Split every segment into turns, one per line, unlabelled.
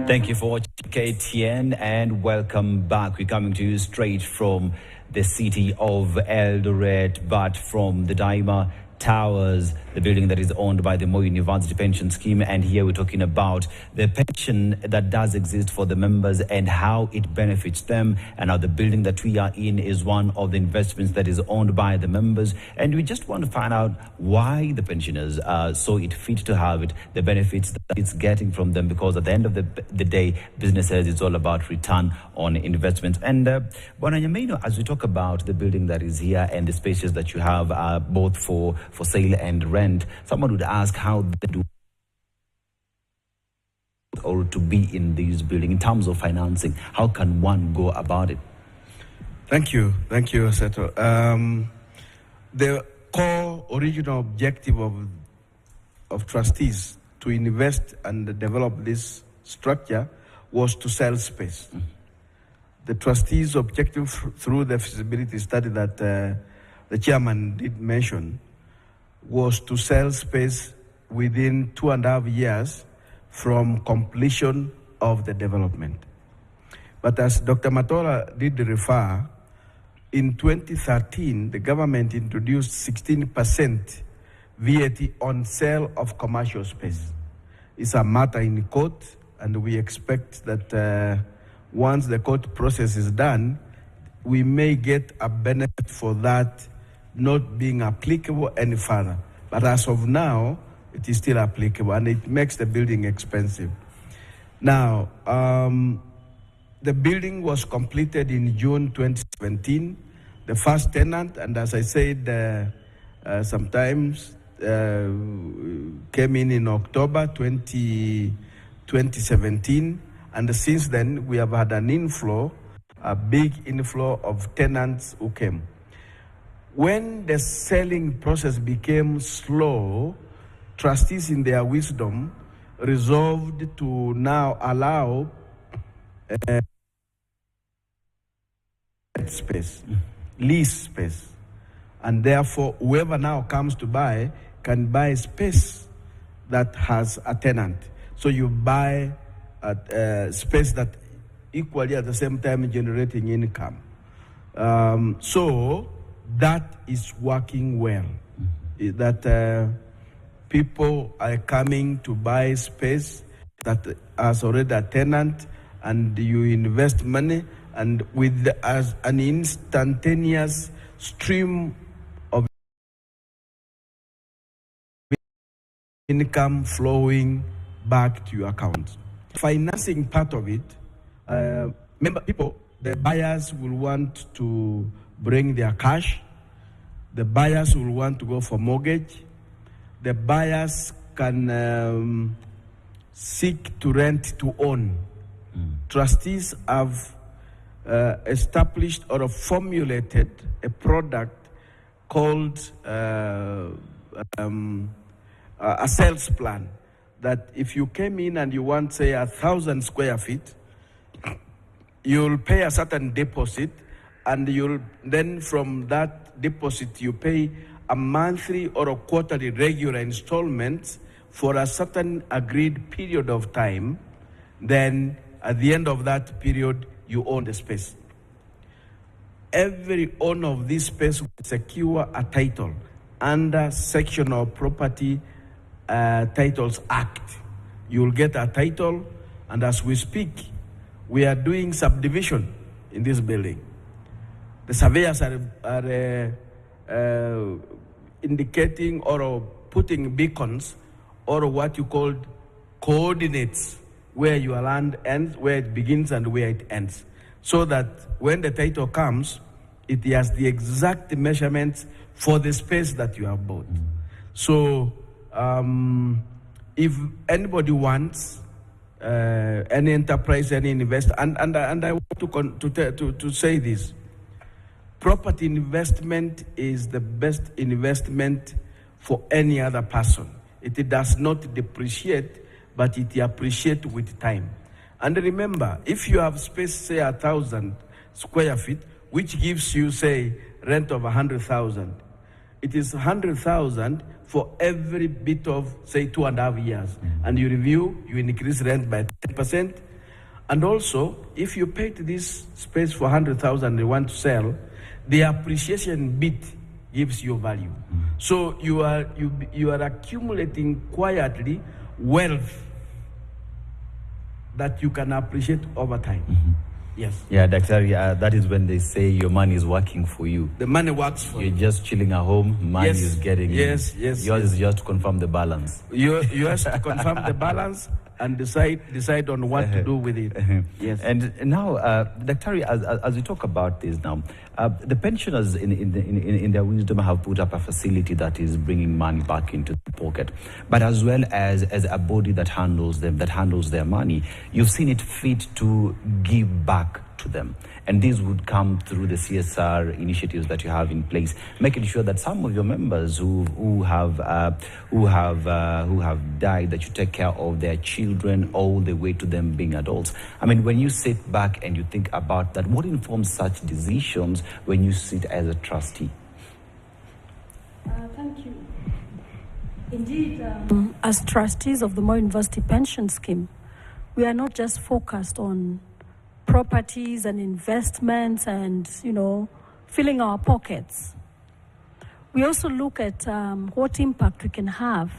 Thank you for watching KTN and welcome back. We're coming to you straight from the city of Eldoret, but from the Daima Towers, the building that is owned by the Moi University Pension Scheme. And here we're talking about the pension that does exist for the members and how it benefits them. And now the building that we are in is one of the investments that is owned by the members. And we just want to find out why the pensioners saw it fit to have it, the benefits that it's getting from them, because at the end of the day, businesses, it's all about return on investment. And Bwana Nyameno, as we talk about the building that is here and the spaces that you have both for sale and rent, someone would ask how they do or to be in this building in terms of financing. How can one go about it?
Thank you, Seto. The core original objective of trustees to invest and develop this structure was to sell space. The trustees' objective through the feasibility study that the chairman did mention was to sell space within 2.5 years from completion of the development. But as Dr. Matola did refer, in 2013, the government introduced 16% VAT on sale of commercial space. It's a matter in court, and we expect that once the court process is done, we may get a benefit for that not being applicable any further. But as of now, it is still applicable, and it makes the building expensive. Now, the building was completed in June 2017. The first tenant, and as I said, sometimes came in October 2017, and since then we have had an inflow, a big inflow of tenants who came. When the selling process became slow, trustees in their wisdom resolved to now allow space, lease space. And therefore, whoever now comes to buy can buy space that has a tenant. So you buy a space that equally at the same time generating income. So that is working well. That people are coming to buy space that has already a tenant, and you invest money, and with as an instantaneous stream of income flowing back to your account. Financing part of it, remember people, the buyers will want to bring their cash. The buyers will want to go for mortgage. The buyers can seek to rent to own. Trustees have established or formulated a product called a sales plan, that if you came in and you want, say, 1,000 square feet, you'll pay a certain deposit, and you'll then from that deposit you pay a monthly or a quarterly regular installments for a certain agreed period of time. Then at the end of that period, you own the space. Every owner of this space will secure a title under Section of Property Titles Act. You will get a title, and as we speak, we are doing subdivision in this building. The surveyors are indicating or putting beacons or what you call coordinates where your land ends, where it begins and where it ends, so that when the title comes, it has the exact measurements for the space that you have bought. So if anybody wants any enterprise, any investor, and I want to say this: property investment is the best investment for any other person. It does not depreciate, but it appreciates with time. And remember, if you have space, say 1,000 square feet, which gives you, say, rent of 100,000, it is 100,000 for every bit of, say, 2.5 years. And you review, you increase rent by 10%, And also, if you paid this space for 100,000 they want to sell, the appreciation bit gives you value. So you are accumulating quietly wealth that you can appreciate over time. Yes.
Yeah, Dr. That is when they say your money is working for you.
The money works for you.
You're just chilling at home, money is getting
yes,
in.
Yes,
Yours is just to confirm the balance.
You have to confirm the balance and decide on what to do with it. Yes.
And now, Dr. As we talk about this now, the pensioners in their wisdom have put up a facility that is bringing money back into the pocket, but as well as a body that handles them, that handles their money, you've seen it fit to give back to them. And this would come through the CSR initiatives that you have in place, making sure that some of your members who have died, that you take care of their children all the way to them being adults. I mean, when you sit back and you think about that, what informs such decisions when you sit as a trustee?
Thank you. Indeed, as trustees of the Moi University Pension Scheme, we are not just focused on properties and investments and, filling our pockets. We also look at what impact we can have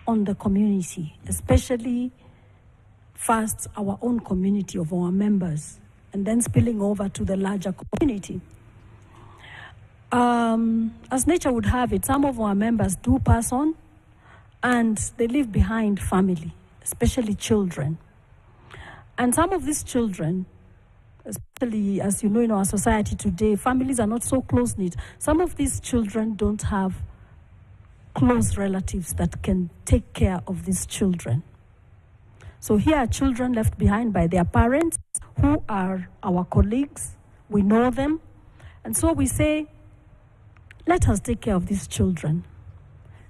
on the community, especially first our own community of our members, and then spilling over to the larger community. As nature would have it, some of our members do pass on, and they leave behind family, especially children. And some of these children, especially as you know in our society today, families are not so close-knit. Some of these children don't have close relatives that can take care of these children. So here are children left behind by their parents, who are our colleagues. We know them. And so we say, let us take care of these children.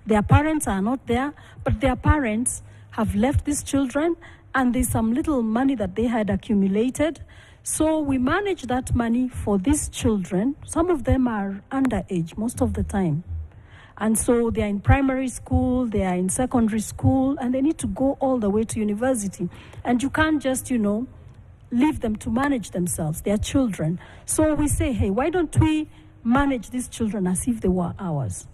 Their parents are not there, but their parents have left these children, and there's some little money that they had accumulated. So we manage that money for these children. Some of them are underage most of the time. And so they are in primary school, they are in secondary school, and they need to go all the way to university. And you can't just, leave them to manage themselves. They are children. So we say, hey, why don't we manage these children as if they were ours?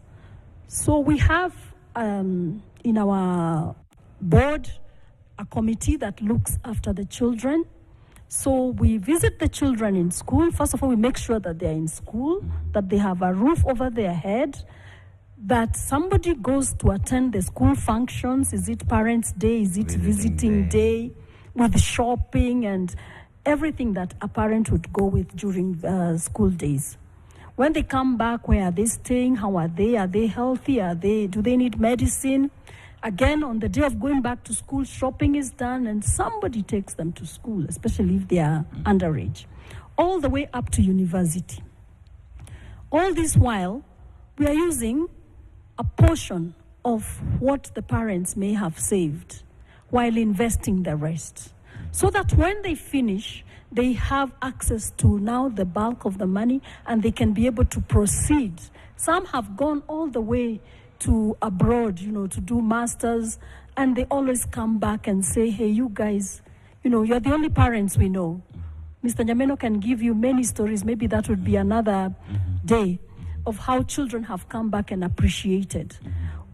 So we have in our board a committee that looks after the children. So we visit the children in school. First of all, we make sure that they're in school, that they have a roof over their head, that somebody goes to attend the school functions. Is it Parents' Day? Is it visiting day? With shopping and everything that a parent would go with during school days. When they come back, where are they staying? How are they? Are they healthy? Do they need medicine? Again, on the day of going back to school, shopping is done and somebody takes them to school, especially if they are underage, all the way up to university. All this while, we are using a portion of what the parents may have saved while investing the rest, so that when they finish, they have access to now the bulk of the money and they can be able to proceed. Some have gone all the way to abroad, to do masters, and they always come back and say, hey, you guys, you're the only parents we know. Mr. Nyameno can give you many stories, maybe that would be another day, of how children have come back and appreciated.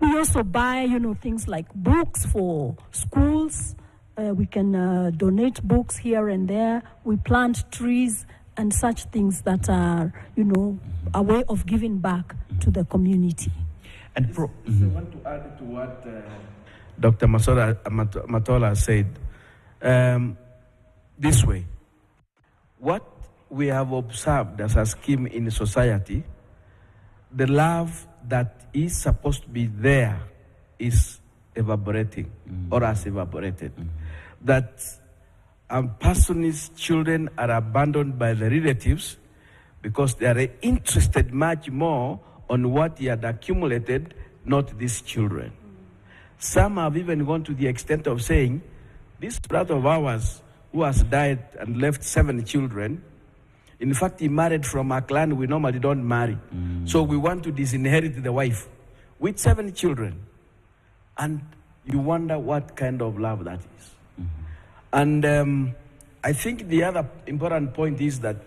We also buy, things like books for schools. We can donate books here and there. We plant trees and such things that are, a way of giving back to the community.
And I want to add to what Dr. Matola said. This way, what we have observed as a scheme in society, the love that is supposed to be there is evaporating or has evaporated. That a person's children are abandoned by the relatives because they are interested much more on what he had accumulated, not these children. Some have even gone to the extent of saying, this brother of ours who has died and left 7 children, in fact, he married from a clan we normally don't marry. So we want to disinherit the wife with 7 children. And you wonder what kind of love that is. And I think the other important point is that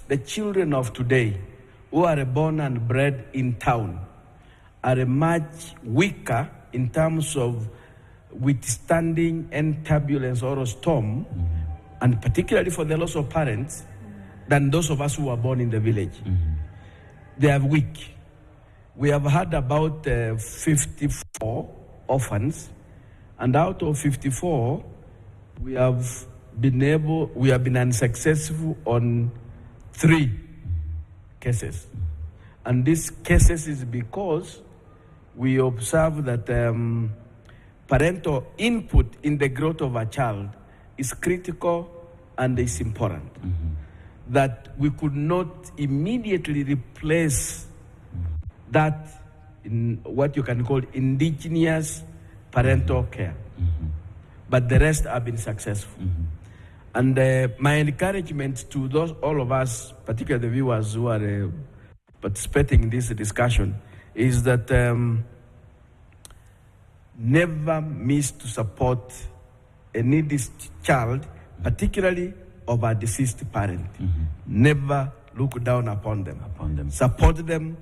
the children of today who are born and bred in town are much weaker in terms of withstanding any turbulence or a storm, and particularly for the loss of parents, than those of us who were born in the village. They are weak. We have had about 54 orphans, and out of 54, we have been unsuccessful on 3 cases. And these cases is because we observe that parental input in the growth of a child is critical and is important. That we could not immediately replace that in what you can call indigenous parental care. But the rest have been successful. And my encouragement to all of us, particularly the viewers who are participating in this discussion, is that never miss to support a needy child, particularly of a deceased parent. Never look down upon them. Support them,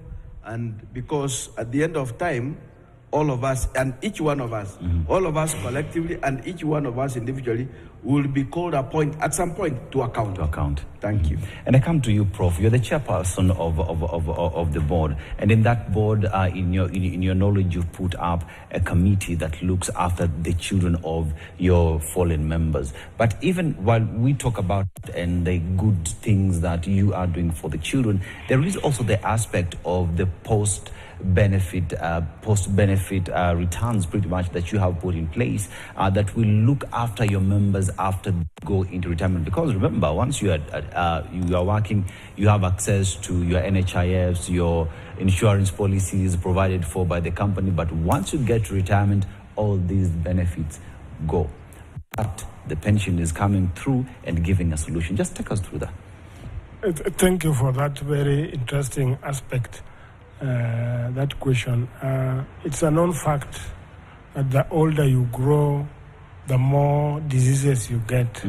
and because at the end of time, all of us and each one of us, all of us collectively and each one of us individually will be called at some point to account. Thank you.
And I come to you, Prof. You're the chairperson of the board, and in that board, in your knowledge, you've put up a committee that looks after the children of your fallen members. But even while we talk about and the good things that you are doing for the children, there is also the aspect of the post-benefit returns, pretty much, that you have put in place that will look after your members after they go into retirement. Because remember, once you are working, you have access to your NHIFs, your insurance policies provided for by the company. But once you get to retirement, all these benefits go. But the pension is coming through and giving a solution. Just take us through that.
Thank you for that very interesting aspect. That question. It's a known fact that the older you grow, the more diseases you get.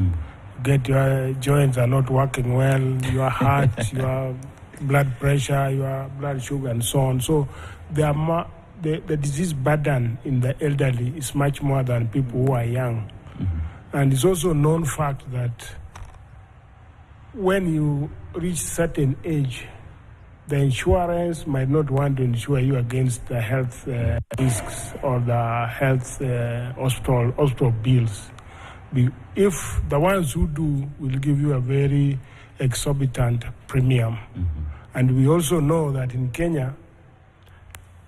Your joints are not working well, your heart, your blood pressure, your blood sugar, and so on. So the disease burden in the elderly is much more than people who are young. And it's also a known fact that when you reach certain age, the insurance might not want to insure you against the health risks or the health hospital bills. If the ones who do will give you a very exorbitant premium. And we also know that in Kenya,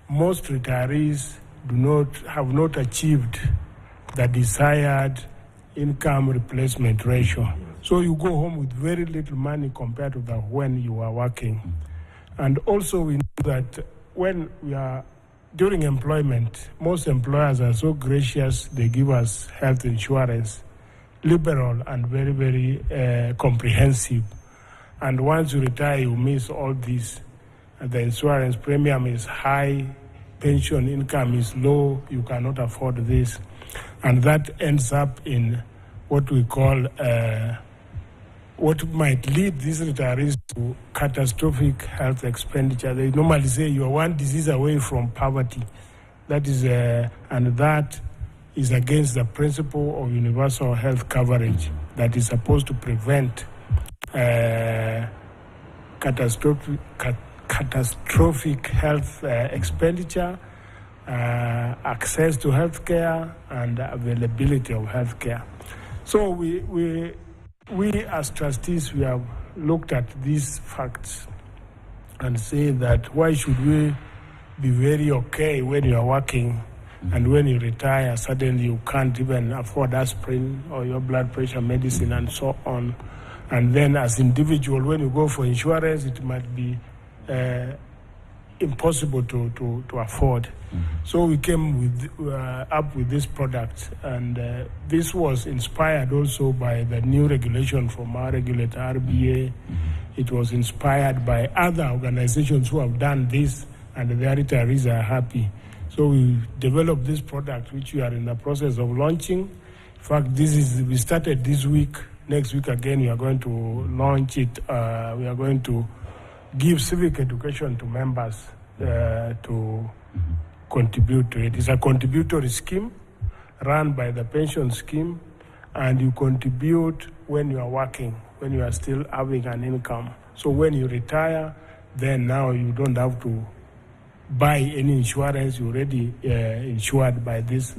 most retirees have not achieved the desired income replacement ratio. So you go home with very little money compared to when you are working. And also we know that when we are during employment, most employers are so gracious, they give us health insurance, liberal and very, very comprehensive. And once you retire, you miss all this. And the insurance premium is high, pension income is low, you cannot afford this. And that ends up in what we call what might lead these retirees to catastrophic health expenditure. They normally say you are one disease away from poverty. That is, and that is against the principle of universal health coverage that is supposed to prevent catastrophic health expenditure, access to health care, and availability of health care. So we as trustees, we have looked at these facts and say that why should we be very okay when you are working and when you retire, suddenly you can't even afford aspirin or your blood pressure medicine and so on. And then as individual, when you go for insurance, it might be impossible to afford. So we came up with this product, and this was inspired also by the new regulation from our regulator, RBA. It was inspired by other organizations who have done this, and their retirees are happy. So we developed this product, which we are in the process of launching. In fact, we started this week Next week again, we are going to launch it. We are going to give civic education to members to contribute to it. It's a contributory scheme run by the pension scheme, and you contribute when you are working, when you are still having an income. So when you retire, then now you don't have to buy any insurance. You're already insured by this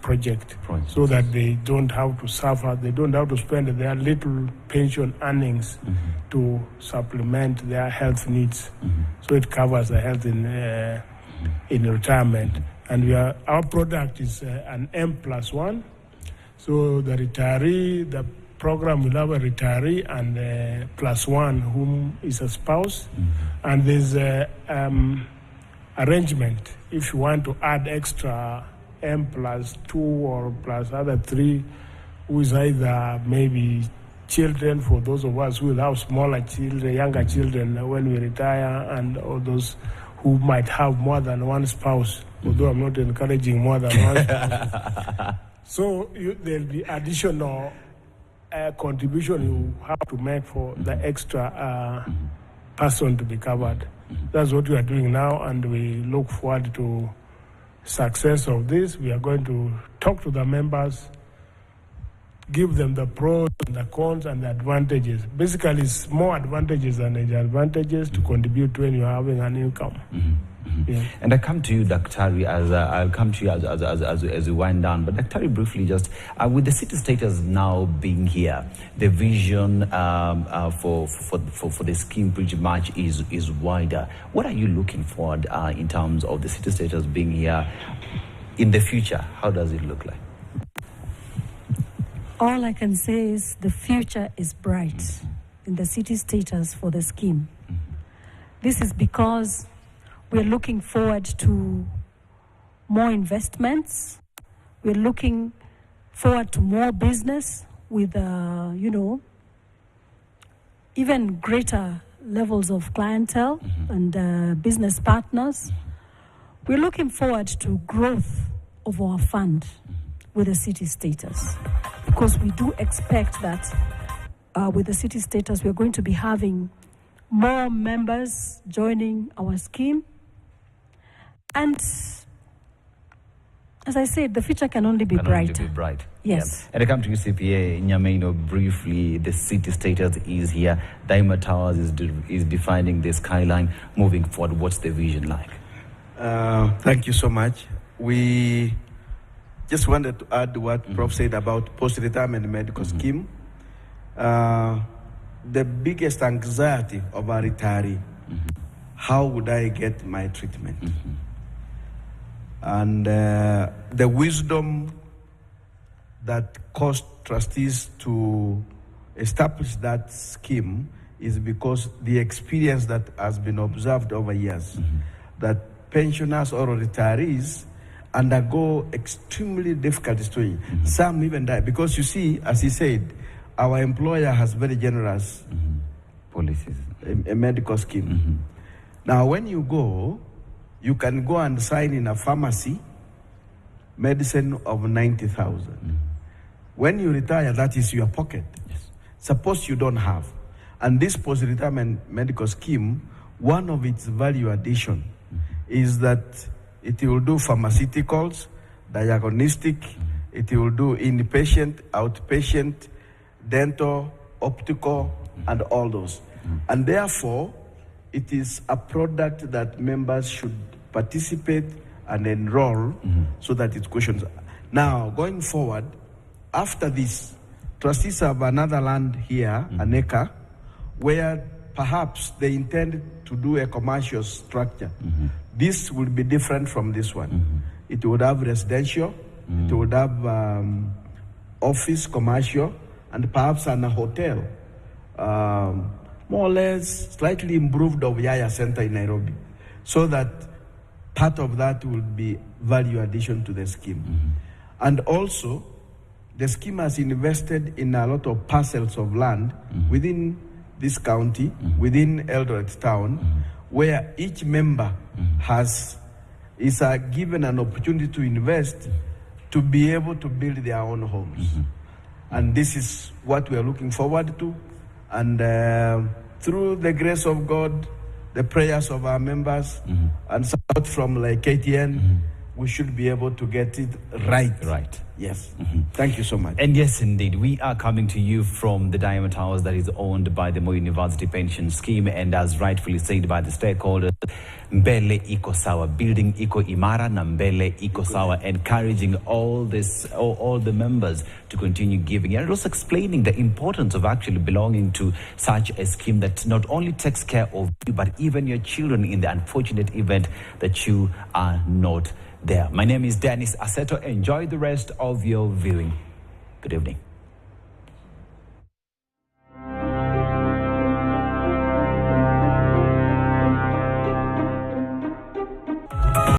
project, so that they don't have to suffer. They don't have to spend their little pension earnings to supplement their health needs. So it covers the health in retirement. And our product is an M+1. So the retiree, the program will have a retiree and +1 whom is a spouse. And there's arrangement if you want to add extra M+2 or plus other 3, who is either maybe children, for those of us who will have smaller children, younger children when we retire, and all those who might have more than one spouse, although I'm not encouraging more than one spouse. So there'll be additional contribution you have to make for the extra person to be covered. That's what we are doing now, and we look forward to success of this. We are going to talk to the members, give them the pros and the cons and the advantages. Basically, it's more advantages than disadvantages to contribute when you're having an income. Yeah.
And I come to you, Daktari, I'll come to you as we wind down. But Daktari, briefly, just with the city status now being here, the vision for the scheme pretty much is wider. What are you looking forward in terms of the city status being here in the future? How does it look like?
All I can say is the future is bright in the city status for the scheme. This is because we're looking forward to more investments. We're looking forward to more business with, even greater levels of clientele and business partners. We're looking forward to growth of our fund with the city status, because we do expect that with the city status, we're going to be having more members joining our scheme. And as I said, the future can only be brighter.
Only be bright.
Yes.
Yeah. And I come to you, CPA Nyameno, briefly. The city status is here. Daima Towers is defining the skyline. Moving forward, what's the vision like?
Thank you so much. We just wanted to add what Prof said about post-retirement medical scheme. The biggest anxiety of a retiree, how would I get my treatment? And the wisdom that caused trustees to establish that scheme is because the experience that has been observed over years, that pensioners or retirees undergo extremely difficult situation. Some even die, because you see, as he said, our employer has very generous
policies,
a medical scheme. Now, when you go, you can go and sign in a pharmacy medicine of 90,000. When you retire, that is your pocket.
Yes.
Suppose you don't have. And this post-retirement medical scheme, one of its value addition is that it will do pharmaceuticals, diagnostic, it will do inpatient, outpatient, dental, optical, and all those. And therefore, it is a product that members should participate and enroll so that it cushions. Now, going forward, after this, trustees have another land here, an acre, where perhaps they intend to do a commercial structure. This will be different from this one. It would have residential, it would have office, commercial, and perhaps a hotel. More or less slightly improved of Yaya Center in Nairobi, so that part of that will be value addition to the scheme. And also, the scheme has invested in a lot of parcels of land within this county, within Eldoret town, where each member is given an opportunity to invest to be able to build their own homes. And this is what we are looking forward to. And through the grace of God, the prayers of our members, and support from like KTN, we should be able to get it right.
Right.
Yes. Thank you so much.
And yes, indeed, we are coming to you from the Daima Towers that is owned by the Moi University Pension Scheme, and as rightfully said by the stakeholders, Mbele iko sawa, building iko imara na Mbele iko sawa, encouraging all the members to continue giving, and also explaining the importance of actually belonging to such a scheme that not only takes care of you, but even your children in the unfortunate event that you are not there. My name is Dennis Aseto. Enjoy the rest of your viewing. Good evening.